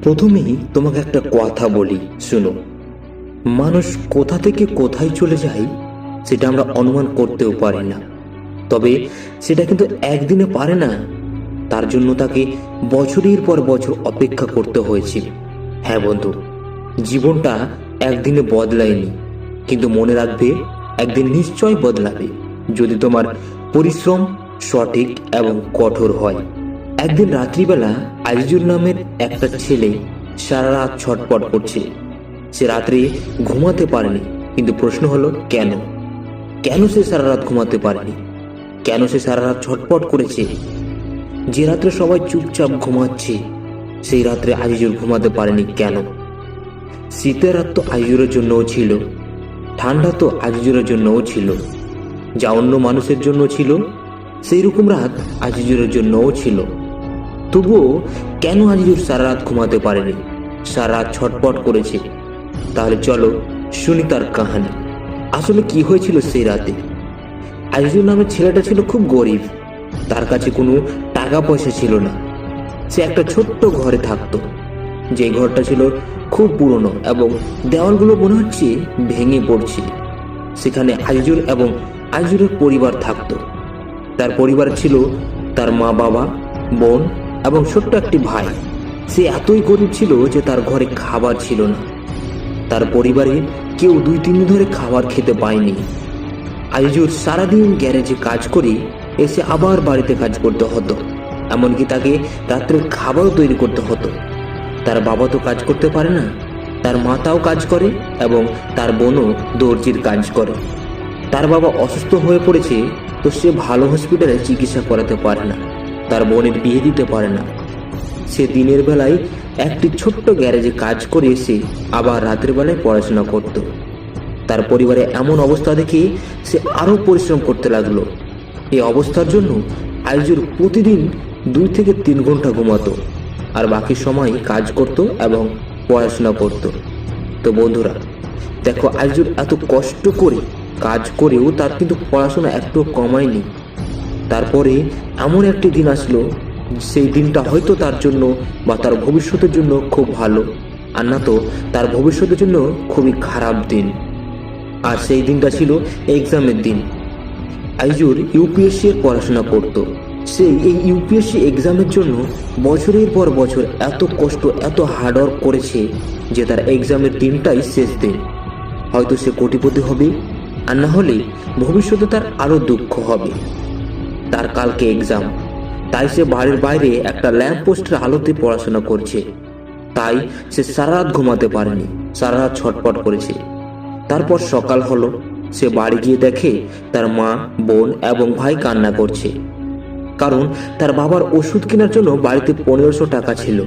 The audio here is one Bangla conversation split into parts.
প্রথমেই তোমাকে একটা কথা বলি, শুনো। মানুষ কোথা থেকে কোথায় চলে যায় সেটা আমরা অনুমান করতেও পারি না, তবে সেটা কিন্তু একদিনে পারে না। তার জন্য তাকে বছরের পর বছর অপেক্ষা করতে হয়েছে। হ্যাঁ বন্ধু, জীবনটা একদিনে বদলায়নি, কিন্তু মনে রাখবে একদিন নিশ্চয় বদলাবে, যদি তোমার পরিশ্রম সঠিক এবং কঠোর হয়। একদিন রাত্রিবেলা আজিজুর নামের একটা ছেলে সারা রাত ছটপট করছে। সে রাত্রে ঘুমাতে পারেনি, কিন্তু প্রশ্ন হলো কেন? কেন সে সারা রাত ঘুমাতে পারেনি? কেন সে সারা রাত ছটপট করেছে? যে রাত্রে সবাই চুপচাপ ঘুমাচ্ছে, সেই রাত্রে আজিজুর ঘুমাতে পারেনি কেন? শীতের রাত তো আজিজুরের জন্যও ছিল, ঠান্ডা তো আজিজুরের জন্যও ছিল, যা অন্য মানুষের জন্য ছিল সেই রকম রাত আজিজুরের জন্যও ছিল। তবুও কেন আজিজুর সারা রাত ঘুমাতে পারেনি, সারা রাত ছটপট করেছে? তাহলে চলো শুনি তার কাহিনী। আসলে কি হয়েছিল সেই রাতে? আজিজুর নামের ছেলেটা ছিল খুব গরিব, তার কাছে কোনো টাকা পয়সা ছিল না। সে একটা ছোট্ট ঘরে থাকতো, যে ঘরটা ছিল খুব পুরনো এবং দেওয়ালগুলো মনে হচ্ছে ভেঙে পড়ছে। সেখানে আজিজুর এবং আজিজুরের পরিবার থাকতো। তার পরিবার ছিল তার মা, বাবা, বোন এবং ছোট্ট একটি ভাই। সে এতই গরিব ছিল যে তার ঘরে খাবার ছিল না। তার পরিবারের কেউ 2-3 দিন ধরে খাবার খেতে পায়নি। আজিজুর সারাদিন গ্যারেজে কাজ করে এসে আবার বাড়িতে কাজ করতে হতো, এমনকি তাকে রাত্রের খাবারও তৈরি করতে হতো। তার বাবা তো কাজ করতে পারে না, তার মাতাও কাজ করে এবং তার বোনও দর্জির কাজ করে। তার বাবা অসুস্থ হয়ে পড়েছে, তো সে ভালো হসপিটালে চিকিৎসা করাতে পারে না, তার বোনের বিয়ে দিতে পারে না। সে দিনের বেলায় একটি ছোট্ট গ্যারেজে কাজ করে এসে আবার রাতের বেলায় পড়াশোনা করত। তার পরিবারে এমন অবস্থা দেখে সে আরও পরিশ্রম করতে লাগলো। এই অবস্থার জন্য আইজুর প্রতিদিন 2 থেকে 3 ঘন্টা ঘুমাতো, আর বাকি সময় কাজ করত এবং পড়াশোনা করত। তো বন্ধুরা দেখো, আইজুর এত কষ্ট করে কাজ করেও তার কিন্তু পড়াশোনা একটু কমায়নি। তারপরে এমন একটি দিন আসলো, সেই দিনটা হয়তো তার জন্য বা তার ভবিষ্যতের জন্য খুব ভালো, আর না তো তার ভবিষ্যতের জন্য খুবই খারাপ দিন। আর সেই দিনটা ছিল এক্সামের দিন। আইজুর ইউপিএসসি এর পড়াশোনা করত। সেই এই ইউপিএসসি এক্সামের জন্য বছরের পর বছর এত কষ্ট, এত হার্ডওয়ার্ক করেছে যে তার এক্সামের দিনটাই শেষ দিন। হয়তো সে কোটিপতি হবে, আর না হলে ভবিষ্যতে তার আরো দুঃখ হবে। তার কালকে এক্সাম, তাই সে বাড়ির বাইরে একটা ল্যাম্প পোস্টের আলোতে পড়াশোনা করছে। তাই সে সারা রাত ঘুমাতে পারেনি, সারা রাত ছটপট করেছে। তারপর সকাল হলো, সে বাড়ি গিয়ে দেখে তার মা, বোন এবং ভাই কান্না করছে, কারণ তার বাবার ওষুধ কেনার জন্য বাড়িতে 1500 টাকা ছিল,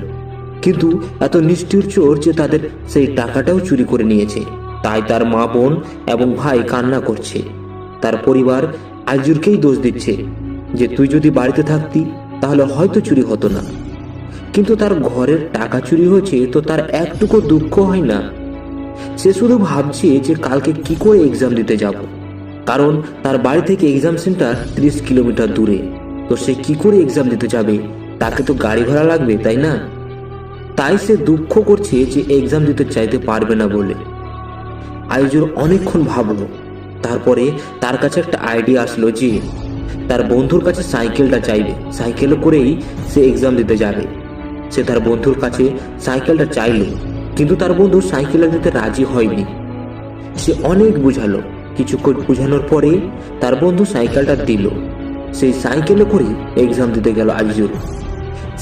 কিন্তু এত নিষ্ঠুর চোর যে তাদের সেই টাকাটাও চুরি করে নিয়েছে। তাই তার মা, বোন এবং ভাই কান্না করছে। তার পরিবার আইজুরকেই দোষ দিচ্ছে যে তুই যদি বাড়িতে থাকতি তাহলে হয়তো চুরি হতো না। কিন্তু তার ঘরের টাকা চুরি হয়েছে তো তার একটুকু দুঃখ হয় না। সে শুধু ভাবছে যে কালকে কি করে এক্সাম দিতে যাব, কারণ তার বাড়ি থেকে এক্সাম সেন্টার 30 কিলোমিটার দূরে। তো সে কি করে এক্সাম দিতে যাবে? তাকে তো গাড়ি ভাড়া লাগবে, তাই না? তাই সে দুঃখ করছে যে এক্সাম দিতে চাইতে পারবে না বলে। আইজুর অনেকক্ষণ ভাবলো, তারপরে তার কাছে একটা আইডিয়া আসলো যে তার বন্ধুর কাছে সাইকেলটা চাইবে, সাইকেলে করেই সে এক্সাম দিতে যাবে। সে তার বন্ধুর কাছে সাইকেলটা চাইল, কিন্তু তার বন্ধু সাইকেলটা দিতে রাজি হয়নি। সে অনেক বুঝালো, কিছুক্ষণ বুঝানোর পরে তার বন্ধু সাইকেলটা দিল। সেই সাইকেলে করে এক্সাম দিতে গেল আইজুর।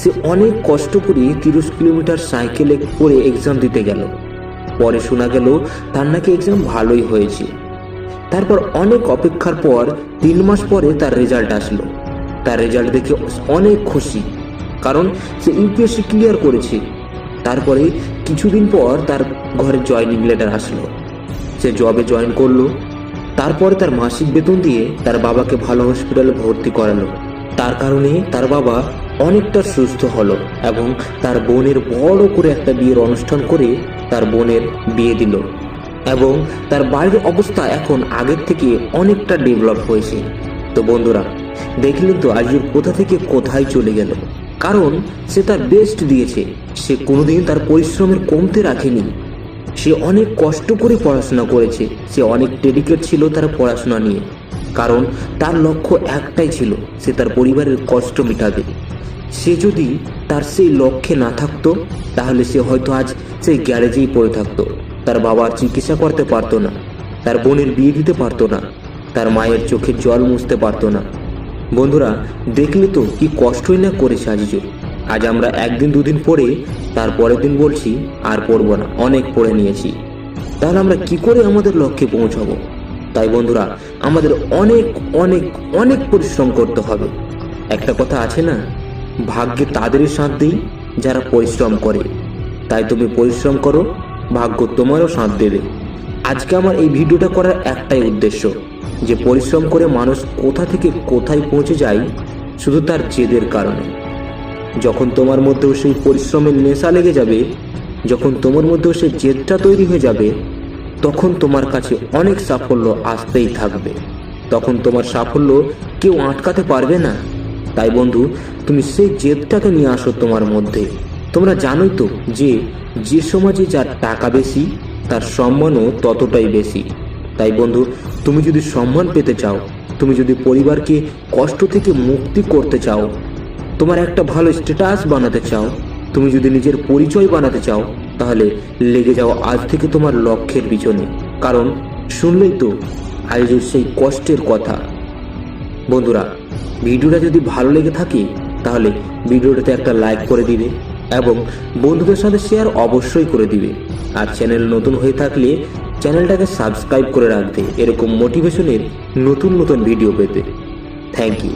সে অনেক কষ্ট করে 30 কিলোমিটার সাইকেলে করে এক্সাম দিতে গেল। পরে শোনা গেল তার নাকি এক্সাম ভালোই হয়েছে। তারপর অনেক অপেক্ষার পর 3 মাস পরে তার রেজাল্ট আসলো। তার রেজাল্ট দেখে অনেক খুশি, কারণ সে ইউপিএসসি ক্লিয়ার করেছে। তারপরে কিছুদিন পর তার ঘরে জয়েনিং লেটার আসলো। সে জবে জয়েন করলো। তারপরে তার মাসিক বেতন দিয়ে তার বাবাকে ভালো হসপিটালে ভর্তি করালো। তার কারণে তার বাবা অনেকটা সুস্থ হলো এবং তার বোনের বড় করে একটা বিয়ের অনুষ্ঠান করে তার বোনের বিয়ে দিল। এবং তার বাড়ির অবস্থা এখন আগের থেকে অনেকটা ডেভেলপ হয়েছে। তো বন্ধুরা দেখলেন তো আইজুর কোথা থেকে কোথায় চলে গেল। কারণ সে তার বেস্ট দিয়েছে। সে কোনোদিন তার পরিশ্রমের কমতে রাখেনি। সে অনেক কষ্ট করে পড়াশোনা করেছে। সে অনেক ডেডিকেট ছিল তার পড়াশোনা নিয়ে, কারণ তার লক্ষ্য একটাই ছিল, সে তার পরিবারের কষ্ট মেটাবে। সে যদি তার সেই লক্ষ্যে না থাকতো তাহলে সে হয়তো আজ সেই গ্যারেজেই পড়ে থাকতো। তার বাবার চিকিৎসা করতে পারতো না, তার বোনের বিয়ে দিতে পারতো না, তার মায়ের চোখের জল মুছতে পারতো না। বন্ধুরা, দেখলে তো কি কষ্টই না করেছে আজিজুল। আজ আমরা একদিন দুদিন পড়ে তার পরের দিন বলছি আর পড়বো না, অনেক পড়ে নিয়েছি। তাহলে আমরা কি করে আমাদের লক্ষ্যে পৌঁছাবো? তাই বন্ধুরা, আমাদের অনেক অনেক অনেক পরিশ্রম করতে হবে। একটা কথা আছে না, ভাগ্যে তাদেরই সাথ দেই যারা পরিশ্রম করে। তাই তুমি পরিশ্রম করো, ভাগ্য তোমারও সাথ দেবে। আজকে আমার এই ভিডিওটা করার একটাই উদ্দেশ্য, যে পরিশ্রম করে মানুষ কোথা থেকে কোথায় পৌঁছে যায় শুধু তার জেদের কারণে। যখন তোমার মধ্যেও সেই পরিশ্রমের নেশা লেগে যাবে, যখন তোমার মধ্যেও সেই জেদটা তৈরি হয়ে যাবে, তখন তোমার কাছে অনেক সাফল্য আসতেই থাকবে। তখন তোমার সাফল্য কেউ আটকাতে পারবে না। তাই বন্ধু, তুমি সেই জেদটাকে নিয়ে আসো তোমার মধ্যে। তোমরা জানোই তো যে সমাজে যার টাকা বেশি তার সম্মানও ততটাই বেশি। তাই বন্ধু, তুমি যদি সম্মান পেতে চাও, তুমি যদি পরিবারকে কষ্ট থেকে মুক্তি করতে চাও, তোমার একটা ভালো স্ট্যাটাস বানাতে চাও, তুমি যদি নিজের পরিচয় বানাতে চাও, তাহলে লেগে যাও আজ থেকে তোমার লক্ষ্যের পিছনে। কারণ শুনলেই তো আজ সেই কষ্টের কথা। বন্ধুরা, ভিডিওটা যদি ভালো লেগে থাকে তাহলে ভিডিওটাতে একটা লাইক করে দিবে এবং বন্ধুদের সাথে শেয়ার অবশ্যই করে দিবে। আর চ্যানেল নতুন হয়ে থাকলে চ্যানেলটাকে সাবস্ক্রাইব করে রাখবে এরকম মোটিভেশনের নতুন নতুন ভিডিও পেতে। Thank you.